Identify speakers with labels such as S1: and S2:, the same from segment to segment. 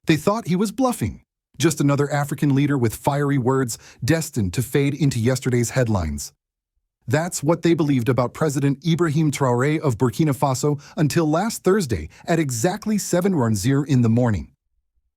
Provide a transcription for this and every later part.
S1: They thought he was bluffing. Just another African leader with fiery words destined to fade into yesterday's headlines. That's what they believed about President Ibrahim Traoré of Burkina Faso until last Thursday at exactly 7:10 in the morning.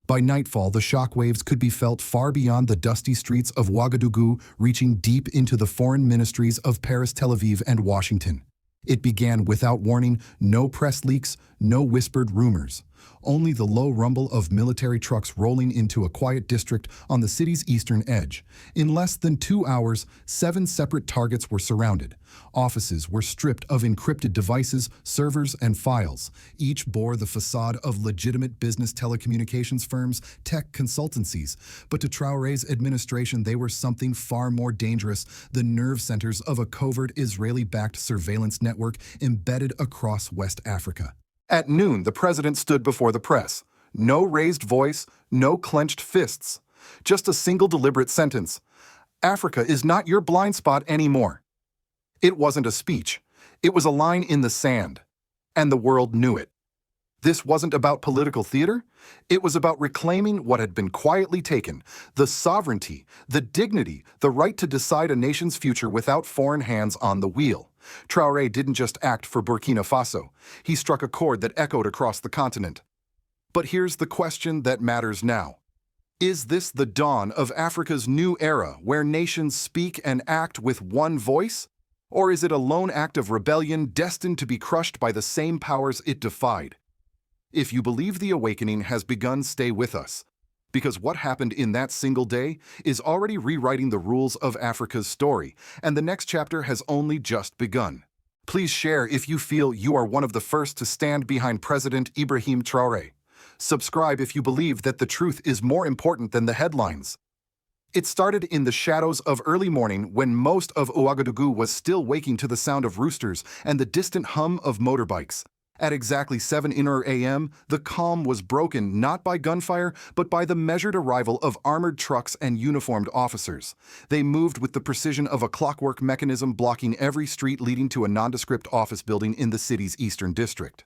S1: By nightfall, the shockwaves could be felt far beyond the dusty streets of Ouagadougou, reaching deep into the foreign ministries of Paris, Tel Aviv, and Washington. It began without warning, no press leaks, no whispered rumors. Only the low rumble of military trucks rolling into a quiet district on the city's eastern edge. In less than 2 hours, 7 separate targets were surrounded. Offices were stripped of encrypted devices, servers, and files. Each bore the facade of legitimate business telecommunications firms, tech consultancies. But to Traoré's administration, they were something far more dangerous, the nerve centers of a covert Israeli-backed surveillance network embedded across West Africa. At noon, the president stood before the press. No raised voice, no clenched fists. Just a single deliberate sentence. Africa is not your blind spot anymore. It wasn't a speech. It was a line in the sand. And the world knew it. This wasn't about political theater. It was about reclaiming what had been quietly taken, the sovereignty, the dignity, the right to decide a nation's future without foreign hands on the wheel. Traoré didn't just act for Burkina Faso. He struck a chord that echoed across the continent. But here's the question that matters now. Is this the dawn of Africa's new era, where nations speak and act with one voice? Or is it a lone act of rebellion destined to be crushed by the same powers it defied? If you believe the awakening has begun, stay with us. Because what happened in that single day is already rewriting the rules of Africa's story, and the next chapter has only just begun. Please share if you feel you are one of the first to stand behind President Ibrahim Traoré. Subscribe if you believe that the truth is more important than the headlines. It started in the shadows of early morning when most of Ouagadougou was still waking to the sound of roosters and the distant hum of motorbikes. At exactly 7 a.m., the calm was broken not by gunfire, but by the measured arrival of armored trucks and uniformed officers. They moved with the precision of a clockwork mechanism, blocking every street leading to a nondescript office building in the city's eastern district.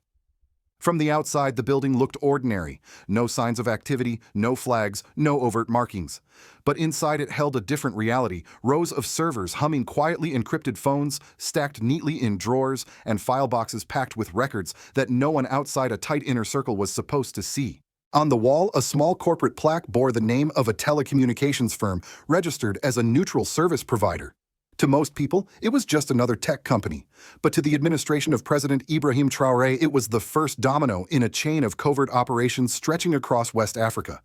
S1: From the outside, the building looked ordinary. No signs of activity, no flags, no overt markings. But inside it held a different reality, rows of servers humming quietly, encrypted phones stacked neatly in drawers, and file boxes packed with records that no one outside a tight inner circle was supposed to see. On the wall, a small corporate plaque bore the name of a telecommunications firm registered as a neutral service provider. To most people, it was just another tech company. But to the administration of President Ibrahim Traoré, it was the first domino in a chain of covert operations stretching across West Africa.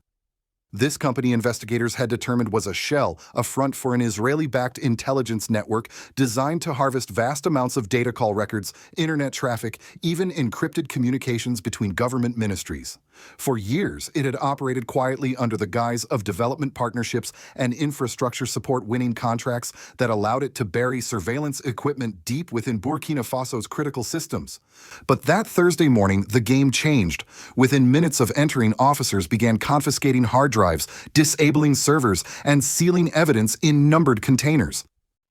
S1: This company, investigators had determined, was a shell, a front for an Israeli-backed intelligence network designed to harvest vast amounts of data call records, internet traffic, even encrypted communications between government ministries. For years, it had operated quietly under the guise of development partnerships and infrastructure support, winning contracts that allowed it to bury surveillance equipment deep within Burkina Faso's critical systems. But that Thursday morning, the game changed. Within minutes of entering, officers began confiscating hard drives, disabling servers, and sealing evidence in numbered containers.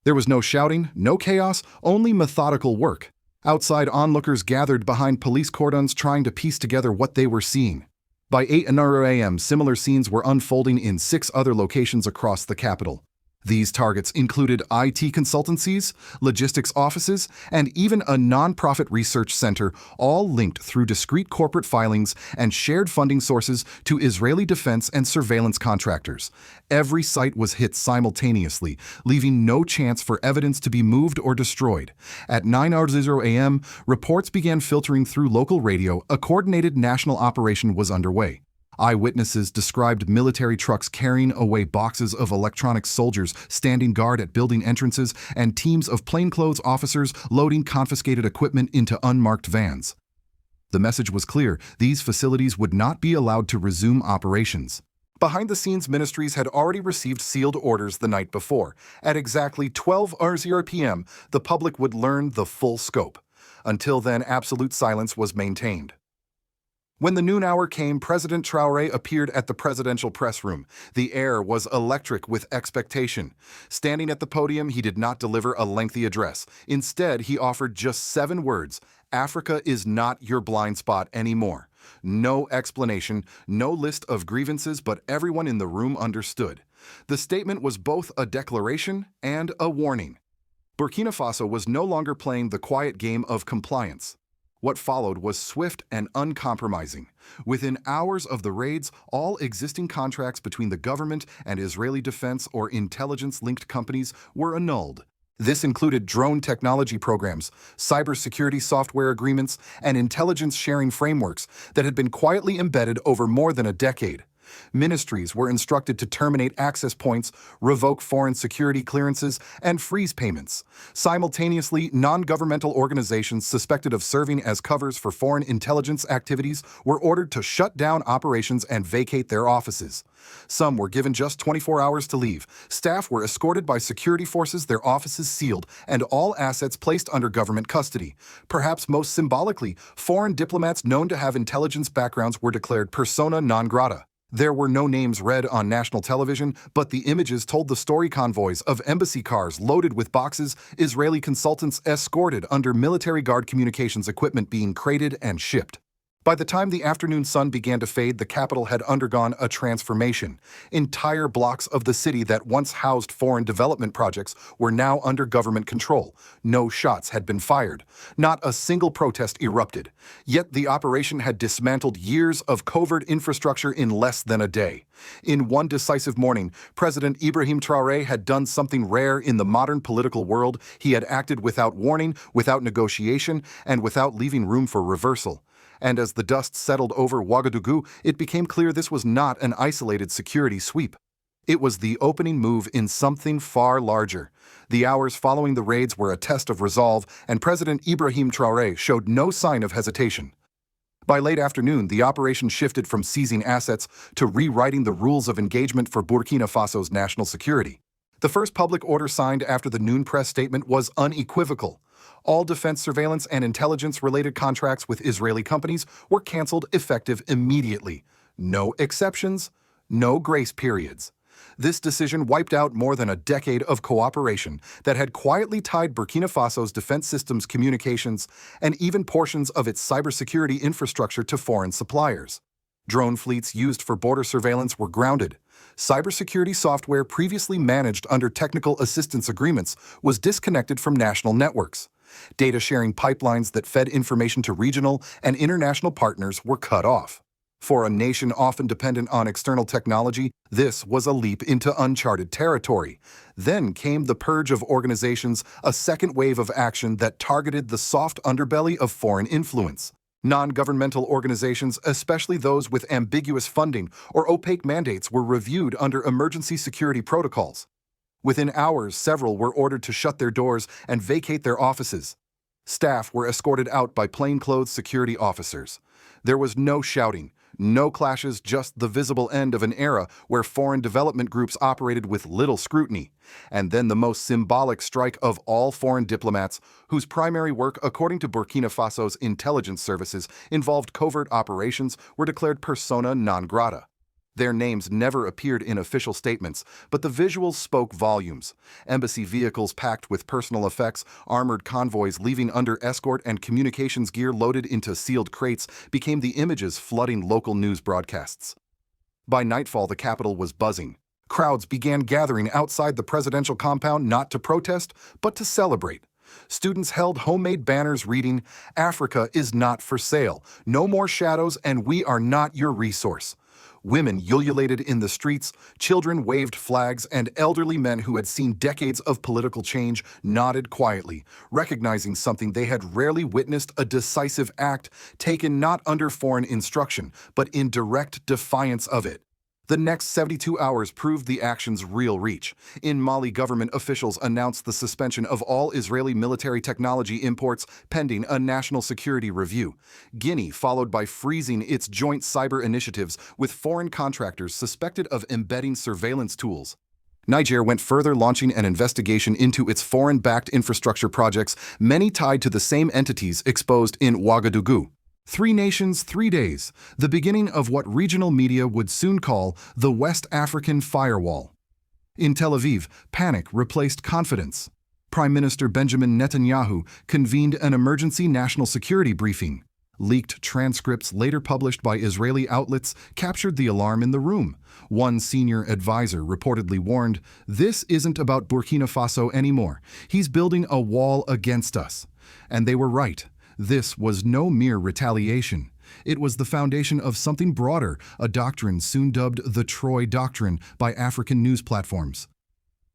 S1: There was no shouting, no chaos, only methodical work. Outside, onlookers gathered behind police cordons trying to piece together what they were seeing. By 8 a.m., similar scenes were unfolding in 6 other locations across the capital. These targets included IT consultancies, logistics offices, and even a nonprofit research center, all linked through discrete corporate filings and shared funding sources to Israeli defense and surveillance contractors. Every site was hit simultaneously, leaving no chance for evidence to be moved or destroyed. At 9:00 a.m., reports began filtering through local radio. A coordinated national operation was underway. Eyewitnesses described military trucks carrying away boxes of electronic soldiers standing guard at building entrances and teams of plainclothes officers loading confiscated equipment into unmarked vans. The message was clear: these facilities would not be allowed to resume operations. Behind the scenes, ministries had already received sealed orders the night before. At exactly 12:00 p.m., the public would learn the full scope. Until then, absolute silence was maintained. When the noon hour came, President Traoré appeared at the presidential press room. The air was electric with expectation. Standing at the podium, he did not deliver a lengthy address. Instead, he offered just 7 words: Africa is not your blind spot anymore. No explanation, no list of grievances, but everyone in the room understood. The statement was both a declaration and a warning. Burkina Faso was no longer playing the quiet game of compliance. What followed was swift and uncompromising. Within hours of the raids, all existing contracts between the government and Israeli defense or intelligence-linked companies were annulled. This included drone technology programs, cybersecurity software agreements, and intelligence-sharing frameworks that had been quietly embedded over more than a decade. Ministries were instructed to terminate access points, revoke foreign security clearances, and freeze payments. Simultaneously, non-governmental organizations suspected of serving as covers for foreign intelligence activities were ordered to shut down operations and vacate their offices. Some were given just 24 hours to leave. Staff were escorted by security forces, their offices sealed, and all assets placed under government custody. Perhaps most symbolically, foreign diplomats known to have intelligence backgrounds were declared persona non grata. There were no names read on national television, but the images told the story. Convoys of embassy cars loaded with boxes, Israeli consultants escorted under military guard, communications equipment being crated and shipped. By the time the afternoon sun began to fade, the capital had undergone a transformation. Entire blocks of the city that once housed foreign development projects were now under government control. No shots had been fired. Not a single protest erupted. Yet the operation had dismantled years of covert infrastructure in less than a day. In one decisive morning, President Ibrahim Traoré had done something rare in the modern political world. He had acted without warning, without negotiation, and without leaving room for reversal. And as the dust settled over Ouagadougou, it became clear this was not an isolated security sweep. It was the opening move in something far larger. The hours following the raids were a test of resolve, and President Ibrahim Traoré showed no sign of hesitation. By late afternoon, the operation shifted from seizing assets to rewriting the rules of engagement for Burkina Faso's national security. The first public order signed after the noon press statement was unequivocal. All defense surveillance and intelligence-related contracts with Israeli companies were canceled effective immediately. No exceptions, no grace periods. This decision wiped out more than a decade of cooperation that had quietly tied Burkina Faso's defense systems, communications, and even portions of its cybersecurity infrastructure to foreign suppliers. Drone fleets used for border surveillance were grounded. Cybersecurity software previously managed under technical assistance agreements was disconnected from national networks. Data-sharing pipelines that fed information to regional and international partners were cut off. For a nation often dependent on external technology, this was a leap into uncharted territory. Then came the purge of organizations, a second wave of action that targeted the soft underbelly of foreign influence. Non-governmental organizations, especially those with ambiguous funding or opaque mandates, were reviewed under emergency security protocols. Within hours, several were ordered to shut their doors and vacate their offices. Staff were escorted out by plainclothes security officers. There was no shouting, no clashes, just the visible end of an era where foreign development groups operated with little scrutiny. And then the most symbolic strike of all, foreign diplomats, whose primary work, according to Burkina Faso's intelligence services, involved covert operations, were declared persona non grata. Their names never appeared in official statements, but the visuals spoke volumes. Embassy vehicles packed with personal effects, armored convoys leaving under escort, and communications gear loaded into sealed crates became the images flooding local news broadcasts. By nightfall, the capital was buzzing. Crowds began gathering outside the presidential compound not to protest, but to celebrate. Students held homemade banners reading, "Africa is not for sale, no more shadows, and we are not your resource." Women ululated in the streets, children waved flags, and elderly men who had seen decades of political change nodded quietly, recognizing something they had rarely witnessed: a decisive act taken not under foreign instruction, but in direct defiance of it. The next 72 hours proved the action's real reach. In Mali, government officials announced the suspension of all Israeli military technology imports pending a national security review. Guinea followed by freezing its joint cyber initiatives with foreign contractors suspected of embedding surveillance tools. Niger went further, launching an investigation into its foreign-backed infrastructure projects, many tied to the same entities exposed in Ouagadougou. 3 nations, 3 days, the beginning of what regional media would soon call the West African Firewall. In Tel Aviv, panic replaced confidence. Prime Minister Benjamin Netanyahu convened an emergency national security briefing. Leaked transcripts later published by Israeli outlets captured the alarm in the room. One senior advisor reportedly warned, "This isn't about Burkina Faso anymore. He's building a wall against us." And they were right. This was no mere retaliation. It was the foundation of something broader, a doctrine soon dubbed the Troy Doctrine by African news platforms.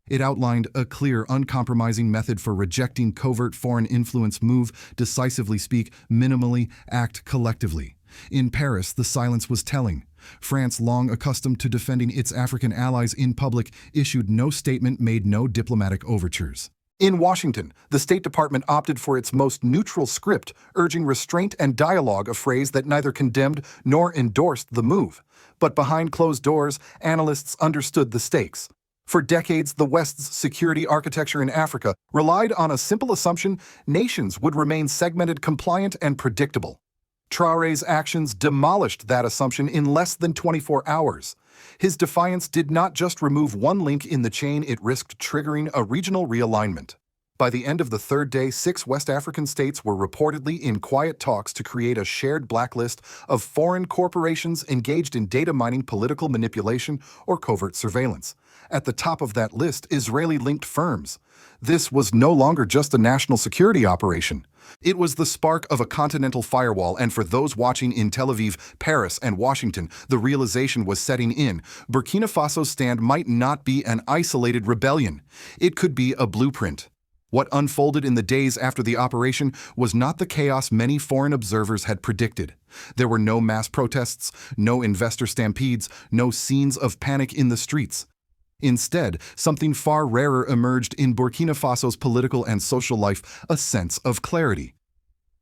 S1: It outlined a clear, uncompromising method for rejecting covert foreign influence: move decisively, speak minimally, act collectively. In Paris, the silence was telling. France, long accustomed to defending its African allies in public, issued no statement, made no diplomatic overtures. In Washington, the State Department opted for its most neutral script, urging restraint and dialogue, a phrase that neither condemned nor endorsed the move. But behind closed doors, analysts understood the stakes. For decades, the West's security architecture in Africa relied on a simple assumption: nations would remain segmented, compliant, and predictable. Traoré's actions demolished that assumption in less than 24 hours. His defiance did not just remove one link in the chain, it risked triggering a regional realignment. By the end of the third day, 6 West African states were reportedly in quiet talks to create a shared blacklist of foreign corporations engaged in data mining, political manipulation, or covert surveillance. At the top of that list, Israeli-linked firms. This was no longer just a national security operation. It was the spark of a continental firewall, and for those watching in Tel Aviv, Paris, and Washington, the realization was setting in. Burkina Faso's stand might not be an isolated rebellion. It could be a blueprint. What unfolded in the days after the operation was not the chaos many foreign observers had predicted. There were no mass protests, no investor stampedes, no scenes of panic in the streets. Instead, something far rarer emerged in Burkina Faso's political and social life: a sense of clarity.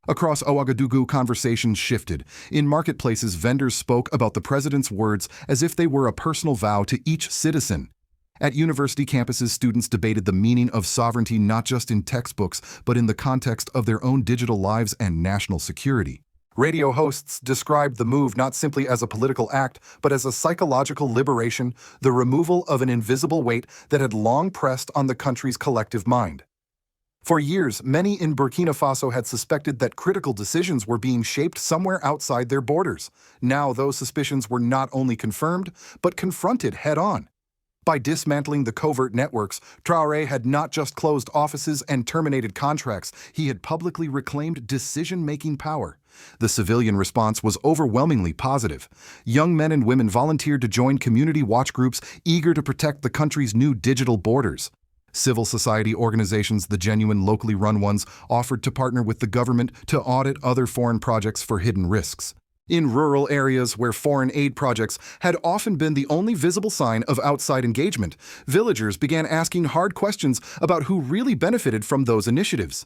S1: Across Ouagadougou, conversations shifted. In marketplaces, vendors spoke about the president's words as if they were a personal vow to each citizen. At university campuses, students debated the meaning of sovereignty not just in textbooks, but in the context of their own digital lives and national security. Radio hosts described the move not simply as a political act, but as a psychological liberation, the removal of an invisible weight that had long pressed on the country's collective mind. For years, many in Burkina Faso had suspected that critical decisions were being shaped somewhere outside their borders. Now, those suspicions were not only confirmed, but confronted head-on. By dismantling the covert networks, Traoré had not just closed offices and terminated contracts, he had publicly reclaimed decision-making power. The civilian response was overwhelmingly positive. Young men and women volunteered to join community watch groups eager to protect the country's new digital borders. Civil society organizations, the genuine locally run ones, offered to partner with the government to audit other foreign projects for hidden risks. In rural areas where foreign aid projects had often been the only visible sign of outside engagement, villagers began asking hard questions about who really benefited from those initiatives.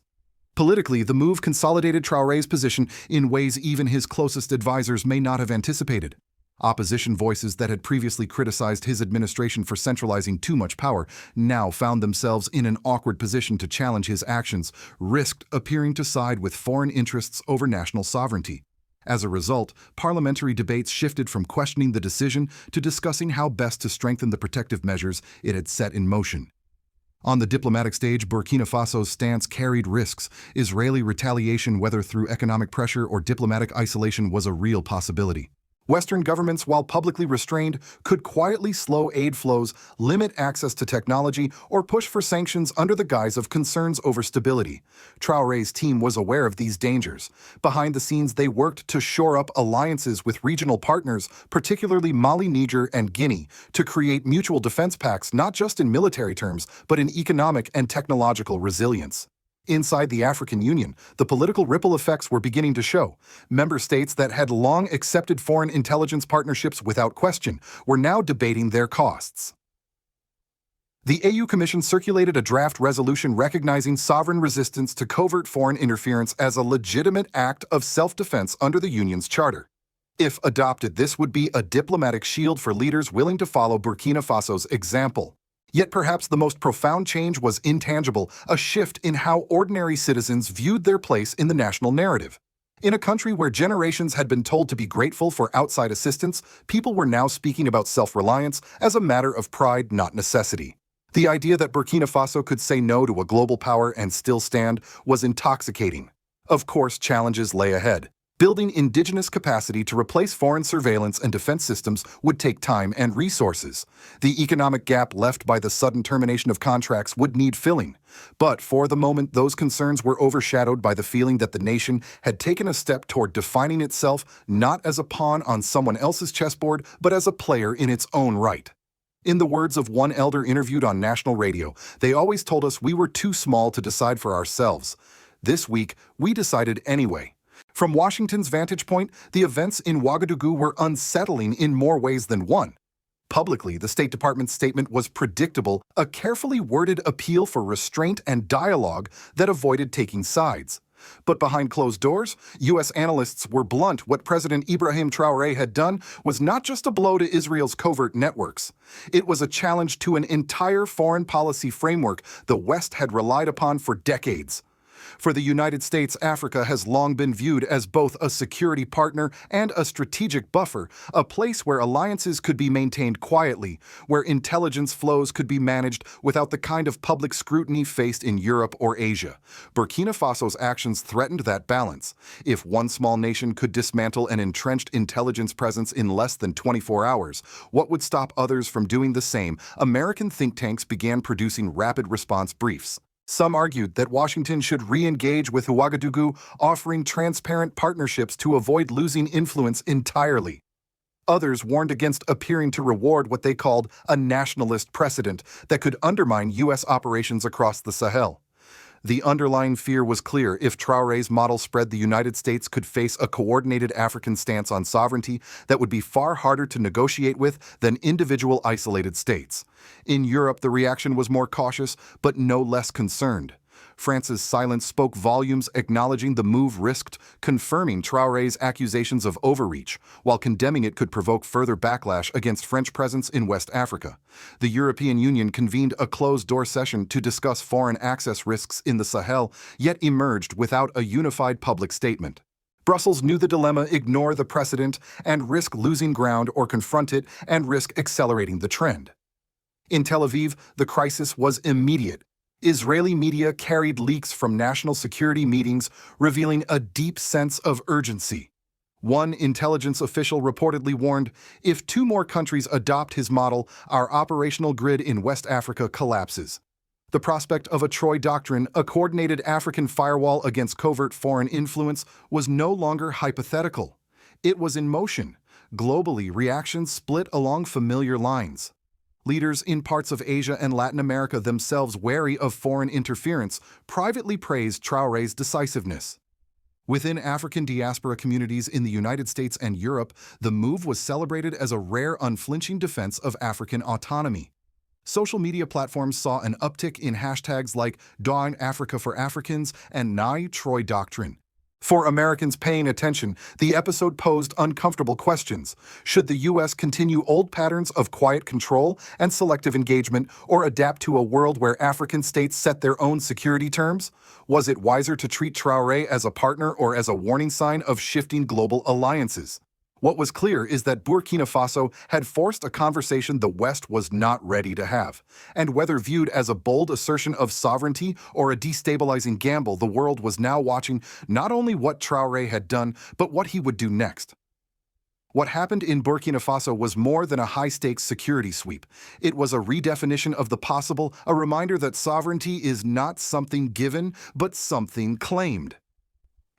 S1: Politically, the move consolidated Traoré's position in ways even his closest advisors may not have anticipated. Opposition voices that had previously criticized his administration for centralizing too much power now found themselves in an awkward position to challenge his actions, risked appearing to side with foreign interests over national sovereignty. As a result, parliamentary debates shifted from questioning the decision to discussing how best to strengthen the protective measures it had set in motion. On the diplomatic stage, Burkina Faso's stance carried risks. Israeli retaliation, whether through economic pressure or diplomatic isolation, was a real possibility. Western governments, while publicly restrained, could quietly slow aid flows, limit access to technology, or push for sanctions under the guise of concerns over stability. Traoré's team was aware of these dangers. Behind the scenes, they worked to shore up alliances with regional partners, particularly Mali, Niger, and Guinea, to create mutual defense pacts not just in military terms, but in economic and technological resilience. Inside the African Union, the political ripple effects were beginning to show. Member states that had long accepted foreign intelligence partnerships without question were now debating their costs. The AU Commission circulated a draft resolution recognizing sovereign resistance to covert foreign interference as a legitimate act of self-defense under the Union's charter. If adopted, this would be a diplomatic shield for leaders willing to follow Burkina Faso's example. Yet perhaps the most profound change was intangible, a shift in how ordinary citizens viewed their place in the national narrative. In a country where generations had been told to be grateful for outside assistance, people were now speaking about self-reliance as a matter of pride, not necessity. The idea that Burkina Faso could say no to a global power and still stand was intoxicating. Of course, challenges lay ahead. Building indigenous capacity to replace foreign surveillance and defense systems would take time and resources. The economic gap left by the sudden termination of contracts would need filling. But for the moment, those concerns were overshadowed by the feeling that the nation had taken a step toward defining itself not as a pawn on someone else's chessboard, but as a player in its own right. In the words of one elder interviewed on national radio, they always told us we were too small to decide for ourselves. This week, we decided anyway. From Washington's vantage point, the events in Ouagadougou were unsettling in more ways than one. Publicly, the State Department's statement was predictable, a carefully worded appeal for restraint and dialogue that avoided taking sides. But behind closed doors, U.S. analysts were blunt. What President Ibrahim Traoré had done was not just a blow to Israel's covert networks. It was a challenge to an entire foreign policy framework the West had relied upon for decades. For the United States, Africa has long been viewed as both a security partner and a strategic buffer, a place where alliances could be maintained quietly, where intelligence flows could be managed without the kind of public scrutiny faced in Europe or Asia. Burkina Faso's actions threatened that balance. If one small nation could dismantle an entrenched intelligence presence in less than 24 hours, what would stop others from doing the same? American think tanks began producing rapid response briefs. Some argued that Washington should re-engage with Ouagadougou, offering transparent partnerships to avoid losing influence entirely. Others warned against appearing to reward what they called a nationalist precedent that could undermine U.S. operations across the Sahel. The underlying fear was clear. If Traoré's model spread, the United States could face a coordinated African stance on sovereignty that would be far harder to negotiate with than individual isolated states. In Europe, the reaction was more cautious, but no less concerned. France's silence spoke volumes, acknowledging the move risked confirming Traoré's accusations of overreach, while condemning it could provoke further backlash against French presence in West Africa. The European Union convened a closed-door session to discuss foreign access risks in the Sahel, yet emerged without a unified public statement. Brussels knew the dilemma: ignore the precedent and risk losing ground, or confront it and risk accelerating the trend. In Tel Aviv, the crisis was immediate. Israeli media carried leaks from national security meetings, revealing a deep sense of urgency. One intelligence official reportedly warned, if 2 more countries adopt his model, our operational grid in West Africa collapses. The prospect of a Troy Doctrine, a coordinated African firewall against covert foreign influence, was no longer hypothetical. It was in motion. Globally, reactions split along familiar lines. Leaders in parts of Asia and Latin America, themselves wary of foreign interference, privately praised Traoré's decisiveness. Within African diaspora communities in the United States and Europe, the move was celebrated as a rare, unflinching defense of African autonomy. Social media platforms saw an uptick in hashtags like Dawn Africa for Africans and Nai Troy Doctrine. For Americans paying attention, the episode posed uncomfortable questions. Should the U.S. continue old patterns of quiet control and selective engagement, or adapt to a world where African states set their own security terms? Was it wiser to treat Traoré as a partner or as a warning sign of shifting global alliances? What was clear is that Burkina Faso had forced a conversation the West was not ready to have. And whether viewed as a bold assertion of sovereignty or a destabilizing gamble, the world was now watching not only what Traoré had done, but what he would do next. What happened in Burkina Faso was more than a high-stakes security sweep. It was a redefinition of the possible, a reminder that sovereignty is not something given, but something claimed.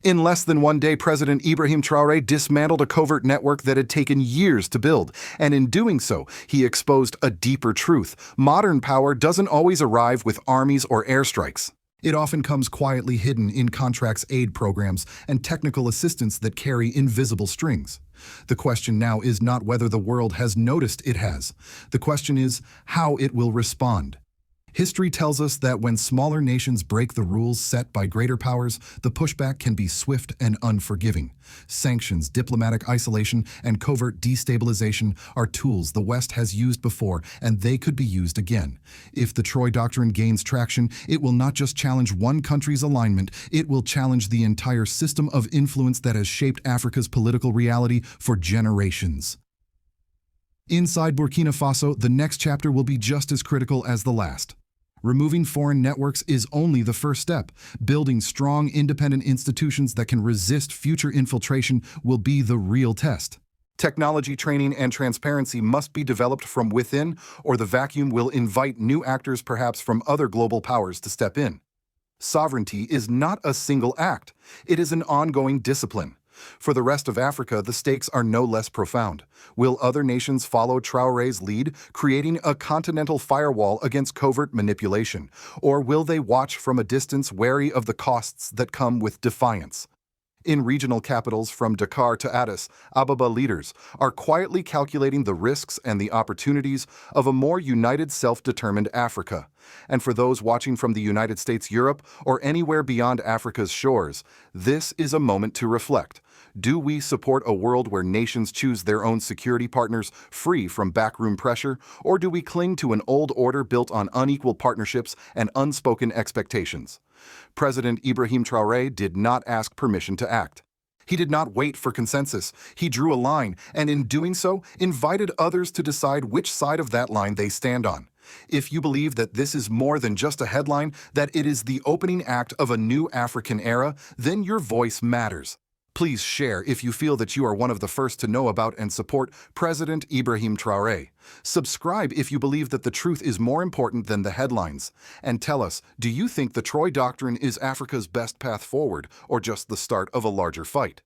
S1: In less than 1 day, President Ibrahim Traoré dismantled a covert network that had taken years to build, and in doing so, he exposed a deeper truth. Modern power doesn't always arrive with armies or airstrikes. It often comes quietly hidden in contracts, aid programs, and technical assistance that carry invisible strings. The question now is not whether the world has noticed it has. The question is how it will respond. History tells us that when smaller nations break the rules set by greater powers, the pushback can be swift and unforgiving. Sanctions, diplomatic isolation, and covert destabilization are tools the West has used before, and they could be used again. If the Troy Doctrine gains traction, it will not just challenge one country's alignment, it will challenge the entire system of influence that has shaped Africa's political reality for generations. Inside Burkina Faso, the next chapter will be just as critical as the last. Removing foreign networks is only the first step. Building strong, independent institutions that can resist future infiltration will be the real test. Technology training and transparency must be developed from within, or the vacuum will invite new actors, perhaps from other global powers, to step in. Sovereignty is not a single act. It is an ongoing discipline. For the rest of Africa, the stakes are no less profound. Will other nations follow Traoré's lead, creating a continental firewall against covert manipulation? Or will they watch from a distance, wary of the costs that come with defiance? In regional capitals from Dakar to Addis Ababa, leaders are quietly calculating the risks and the opportunities of a more united, self-determined Africa. And for those watching from the United States, Europe, or anywhere beyond Africa's shores, this is a moment to reflect. Do we support a world where nations choose their own security partners free from backroom pressure, or do we cling to an old order built on unequal partnerships and unspoken expectations? President Ibrahim Traoré did not ask permission to act. He did not wait for consensus. He drew a line, and in doing so, invited others to decide which side of that line they stand on. If you believe that this is more than just a headline, that it is the opening act of a new African era, then your voice matters. Please share if you feel that you are one of the first to know about and support President Ibrahim Traoré. Subscribe if you believe that the truth is more important than the headlines. And tell us, do you think the Troy Doctrine is Africa's best path forward, or just the start of a larger fight?